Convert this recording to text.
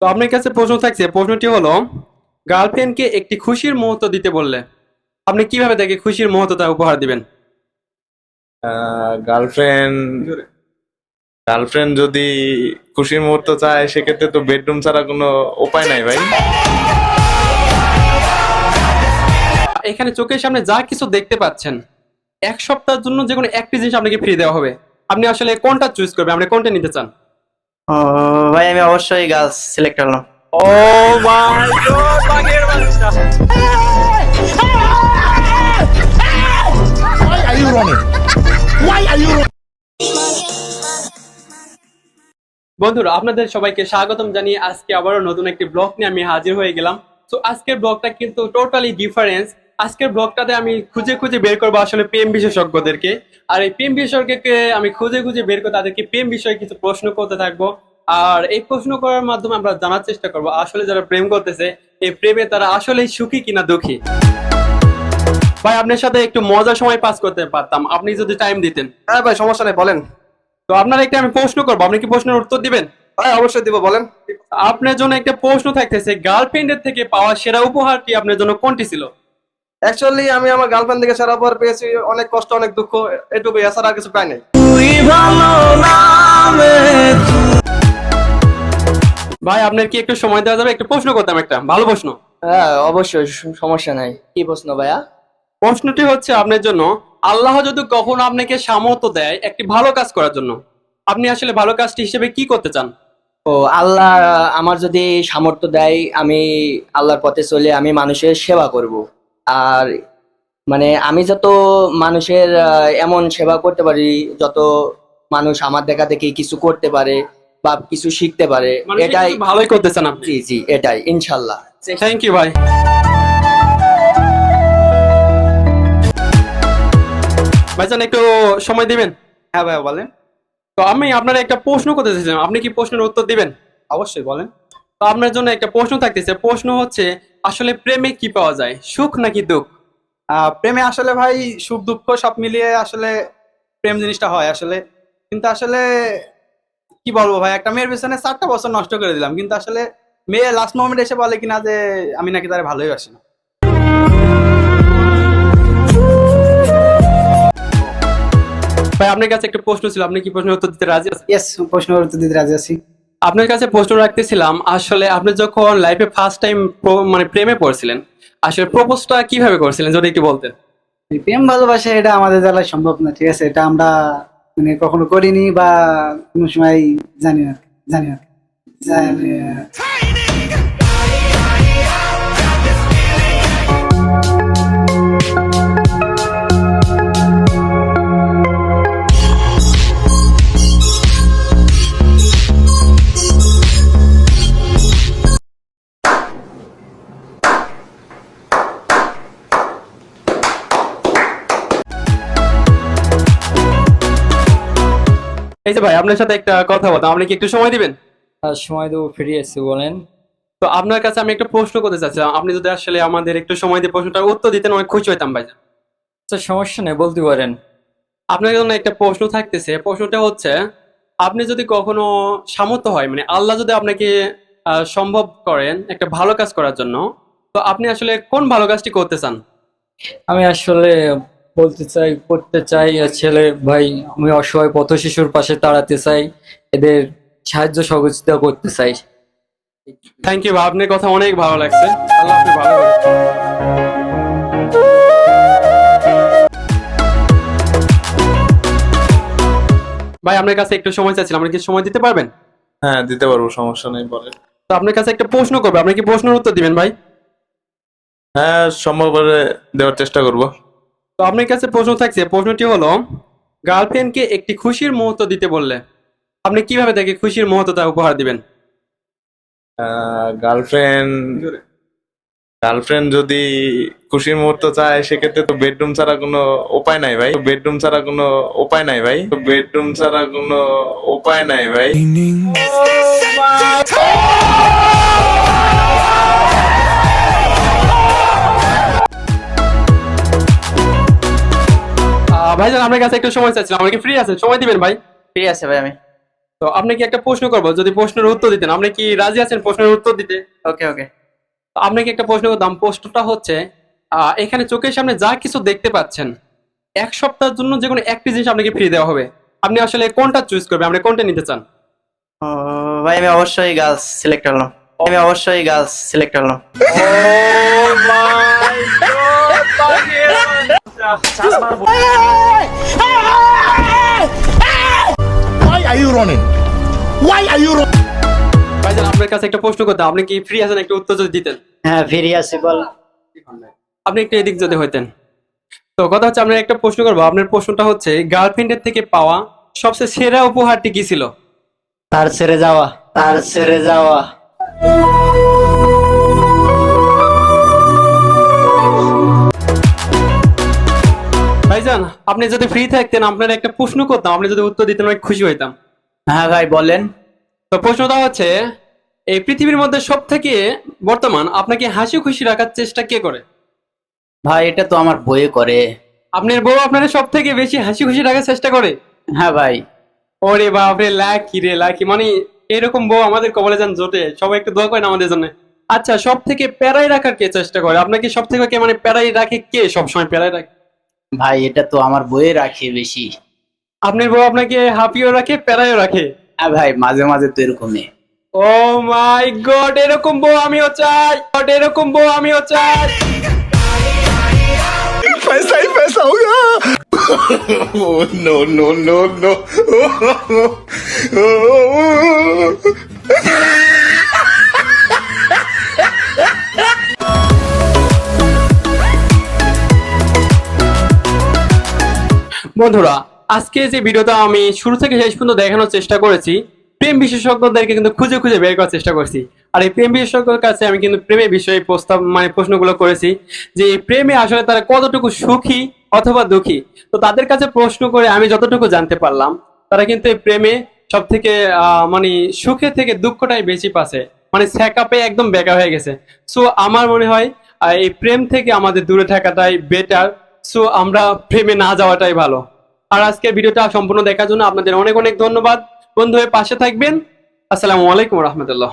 তো আপনার কাছে প্রশ্ন থাকছে, প্রশ্নটি হলো গার্লফ্রেন্ডকে একটি খুশির মুহূর্ত দিতে বললে আপনি কিভাবে তাকে খুশির মুহূর্তটা উপহার দিবেন? গার্লফ্রেন্ড গার্লফ্রেন্ড যদি খুশির মুহূর্ত চায় সেক্ষেত্রে তো বেডরুম ছাড়া কোনো উপায় নাই ভাই। এখানে চোখের সামনে যা কিছু দেখতে পাচ্ছেন, এক সপ্তাহের জন্য যে কোনো একটি জিনিস আপনাকে ফ্রি দেওয়া হবে, আপনি আসলে কোনটা চুজ করবেন, আপনি কোনটা নিতে চান? ও ভাই, আমি অবশ্যই গার্লস সিলেক্ট করলাম। ও মাই গড, বাঘের বাচ্চা! Why are you running? Why are you running? বন্ধুরা, আপনাদের সবাইকে স্বাগতম জানিয়ে আজকে আবারও নতুন একটি ব্লগ নিয়ে আমি হাজির হয়ে গেলাম। তো আজকের ব্লগটা কিন্তু টোটালি ডিফারেন্স। আজকের ব্লগটাতে আমি খুঁজে খুঁজে বের করবো আসলে প্রেম বিশেষজ্ঞদেরকে। আর এই প্রেম বিশেষজ্ঞকে আমি খুঁজে খুঁজে বের করে তাদেরকে প্রেম বিষয়ে কিছু প্রশ্ন করতে থাকবো। আর এই প্রশ্ন করার মাধ্যমে আমরা জানার চেষ্টা করবো আসলে যারা প্রেম করতেছে এই প্রেমে তারা আসলেই সুখী কিনা দুঃখী। ভাই, আপনার সাথে একটু মজার সময় পাস করতে পারতাম আপনি যদি টাইম দিতেন। হ্যাঁ ভাই, সমস্যা নেই, বলেন। তো আপনার একটা আমি প্রশ্ন করবো, আপনি কি প্রশ্নের উত্তর দিবেন? ভাই অবশ্যই দিব, বলেন। আপনার জন্য একটা প্রশ্ন থাকতেছে, গার্লফ্রেন্ডের থেকে পাওয়া সেরা উপহারটি আপনার জন্য কোনটি ছিল? অ্যাকচুয়ালি আমি আমার গার্লফ্রেন্ড থেকে সারা পর পেয়েছি অনেক কষ্ট, অনেক দুঃখ, এটুকু, এছাড়া আর কিছু পাই নাই। ভাই, আপনার কি একটু সময় দেওয়া যাবে? একটু প্রশ্ন করতাম, একটা ভালো প্রশ্ন। হ্যাঁ অবশ্যই, সমস্যা নাই। কি প্রশ্ন ভাইয়া? প্রশ্নটি হচ্ছে আপনার জন্য, আল্লাহ যদি কখনো আপনাকে সামর্থ্য দেয় একটি ভালো কাজ করার জন্য, আপনি আসলে ভালো কাজটি হিসেবে কি করতে চান? ও আল্লাহ আমার যদি সামর্থ্য দেয়, আমি আল্লাহর পথে চলে আমি মানুষের সেবা করব। আর মানে আমি যত মানুষের এমন সেবা করতে পারি, যত মানুষ আমার দেখা দেখি কিছু করতে পারে বা কিছু শিখতে পারে, মানে এটাই। ভালোই করতে চান আপনি? জি জি, এটাই ইনশাল্লাহ। থ্যাংক ইউ ভাই। ভাইজান, একটু সময় দিবেন? হ্যাঁ ভাই, বলেন। তো আমি আপনার একটা প্রশ্ন করতে চাইছিলাম, আপনি কি প্রশ্নের উত্তর দিবেন? অবশ্যই বলেন। তো আপনার জন্য একটা প্রশ্ন থাকতেছে, প্রশ্ন হচ্ছে আসলে প্রেমে কি পাওয়া যায়, সুখ নাকি দুঃখ? প্রেমে আসলে ভাই সুখ দুঃখ সব মিলিয়ে আসলে প্রেম জিনিসটা হয় আসলে। কিন্তু আসলে কি বলবো ভাই, একটা মেয়ের পিছনে 4টা বছর নষ্ট করে দিলাম, কিন্তু আসলে মেয়ে লাস্ট মোমেন্ট এসে বলে কিনা যে আমি নাকি তারে ভালোই বাসি না। ভাই, আপনার কাছে একটা প্রশ্ন ছিল, আপনি কি প্রশ্নের উত্তর দিতে রাজি আছেন? ইয়েস, প্রশ্নের উত্তর দিতে রাজি আছি। আপনার কাছে প্রশ্ন রাখতেছিলাম, আসলে আপনি যখন লাইফে ফার্স্ট টাইম মানে প্রেমে পড়ছিলেন, আসলে প্রপোজটা কিভাবে করছিলেন যদি একটু বলতেন? এই প্রেম ভালোবাসা এটা আমাদের দ্বারা সম্ভব না, ঠিক আছে? এটা আমরা মানে কখনো করিনি বা কোনো সময় জানি না, জানি না, জানি না। এই যে ভাই, আপনার সাথে একটা কথা বলতাম, আপনি কি একটু সময় দিবেন? আর সময় দেবো, ফ্রি আছি, বলেন। তো আপনার কাছে আমি একটা প্রশ্ন করতে চাচ্ছিলাম, আপনি যদি আসলে আমাদের একটু সময় দিয়ে প্রশ্নটার উত্তর দিতেন অনেক খুশি হইতাম ভাই। আচ্ছা, সমস্যা নেই, বলতে পারেন। আপনার জন্য একটা প্রশ্ন থাকতেছে, প্রশ্নটা হচ্ছে, আপনি যদি কখনো সামর্থ্য হয়, মানে আল্লাহ যদি আপনাকে সম্ভব করেন একটা ভালো কাজ করার জন্য, তো আপনি আসলে কোন ভালো কাজটি করতে চান? আমি আসলে বলতে চাই, করতে চাই, ছেলে ভাই, আমি অসহায় পথ শিশুর পাশে দাঁড়াতে চাই, এদের সাহায্য সহযোগিতা করতে চাই। থ্যাংক ইউ ভাই, আপনার কথা অনেক ভালো লাগছে। আল্লাহ আপনি ভালো রাখুন। ভাই, আপনার কাছে একটু সময় চাচ্ছিলাম, আপনি কি সময় দিতে পারবেন? হ্যাঁ, দিতে পারবো, সমস্যা নেই, বলে। তো আপনার কাছে একটা প্রশ্ন করবো, আপনি কি প্রশ্নের উত্তর দিবেন ভাই? হ্যাঁ, সম্ভব হলে দেওয়ার চেষ্টা করব। তো আপনার কাছে প্রশ্ন থাকছে, প্রশ্নটি হলো গার্লফ্রেন্ডকে একটি খুশির মুহূর্ত দিতে বললে আপনি কিভাবে তাকে খুশির মুহূর্তটা উপহার দিবেন? গার্লফ্রেন্ড গার্লফ্রেন্ড যদি খুশির মুহূর্ত চায় সেক্ষেত্রে তো বেডরুম ছাড়া কোনো উপায় নাই ভাই। বেডরুম ছাড়া কোনো উপায় নাই ভাই। বেডরুম ছাড়া কোনো উপায় নাই ভাই। ভাইজান, আপনার কাছে একটু সময় চাচ্ছিলাম, আপনি কি ফ্রি আছেন? সময় দিবেন ভাই? ফ্রি আছে ভাই আমি। তো আপনাকে একটা প্রশ্ন করবো, যদি প্রশ্নের উত্তর দিতেন, আপনি কি রাজি আছেন প্রশ্নের উত্তর দিতে? ওকে ওকে। তো আপনাকে একটা প্রশ্ন করতাম, প্রশ্নটা হচ্ছে এখানে চোখের সামনে যা কিছু দেখতে পাচ্ছেন, 1 সপ্তাহের জন্য যে কোনো একটি জিনিস আপনাকে ফ্রি দেওয়া হবে, আপনি আসলে কোনটা চুজ করবেন, আপনি কোনটা নিতে চান? ও ভাই আমি অবশ্যই গার্লস সিলেক্ট করলাম। Why are you running? Why are you running? ভাইজান আপনার কাছে একটা প্রশ্ন করতাম, আপনি কি ফ্রি আছেন, একটা উত্তর যদি দিতেন? হ্যাঁ ফিরে আসি বল। আপনি একটু এদিক যদি হইতেন। তো কথা হচ্ছে, আপনার একটা প্রশ্ন করবো, আপনার প্রশ্নটা হচ্ছে গার্লফ্রেন্ডের থেকে পাওয়া সবচেয়ে সেরা উপহারটি কি ছিল? তার ছেড়ে যাওয়া। ভাইজান আপনি যদি ফ্রি থাকতেন, আপনার একটা প্রশ্ন করতাম, আপনি যদি উত্তর দিতেন অনেক খুশি হইতাম। হ্যাঁ ভাই বলেন। তো প্রশ্নটা হচ্ছে, এই পৃথিবীর মধ্যে সব থেকে বর্তমান আপনাকে হাসি খুশি রাখার চেষ্টা কে করে? ভাই এটা তো আমার বইয়ে করে। আপনার বউ আপনার সব থেকে বেশি হাসি খুশি রাখার চেষ্টা করে? হ্যাঁ ভাই। ওরে বাপরে, লাকি রে লাকি, মানে এরকম বউ আমাদের কপালে যান জোটে, সবাই একটু দোয়া করেন আমাদের জন্য। আচ্ছা, সব থেকে প্যারাই রাখার কে চেষ্টা করে আপনাকে? সব থেকে কে মানে প্যারাই রাখে, কে সবসময় প্যারাই রাখে? ভাই এটা তো আমার বইয়ে রাখে বেশি। আপনার বউ আপনাকে হাপিও রাখে, প্যারাইও রাখে? হ্যাঁ ভাই মাঝে মাঝে তো এরকমই। ও মাই গড, এরকম বউ আমিও চাই, এরকম বউ আমিও চাই। पैसा ही पैसा होगा oh, no no no no বন্ধুরা, আজকে যে ভিডিওটা আমি শুরু থেকে শেষ পর্যন্ত দেখানোর চেষ্টা করেছি, প্রেম বিশেষজ্ঞদেরকে কিন্তু খুঁজে খুঁজে বের করার চেষ্টা করছি। আর এই প্রেম বিশেষজ্ঞের কাছে আমি কিন্তু প্রেমের বিষয়ে প্রশ্নগুলো করেছি, যে এই প্রেমে আসলে তারা কতটুকু সুখী অথবা দুঃখী। তো তাদের কাছে প্রশ্ন করে আমি যতটুকু জানতে পারলাম, তারা কিন্তু এই প্রেমে সব থেকে মানে সুখে থেকে দুঃখটাই বেশি পাচ্ছে, মানে স্যাকাপে একদম বেকা হয়ে গেছে। সো আমার মনে হয় এই প্রেম থেকে আমাদের দূরে থাকাটাই বেটার। সো আমরা প্রেমে না যাওয়াটাই ভালো। আর আজকের ভিডিওটা সম্পূর্ণ দেখার জন্য আপনাদের অনেক অনেক ধন্যবাদ। বন্ধু হয়ে পাশে থাকবেন। আসসালামু আলাইকুম রহমতুল্লাহ।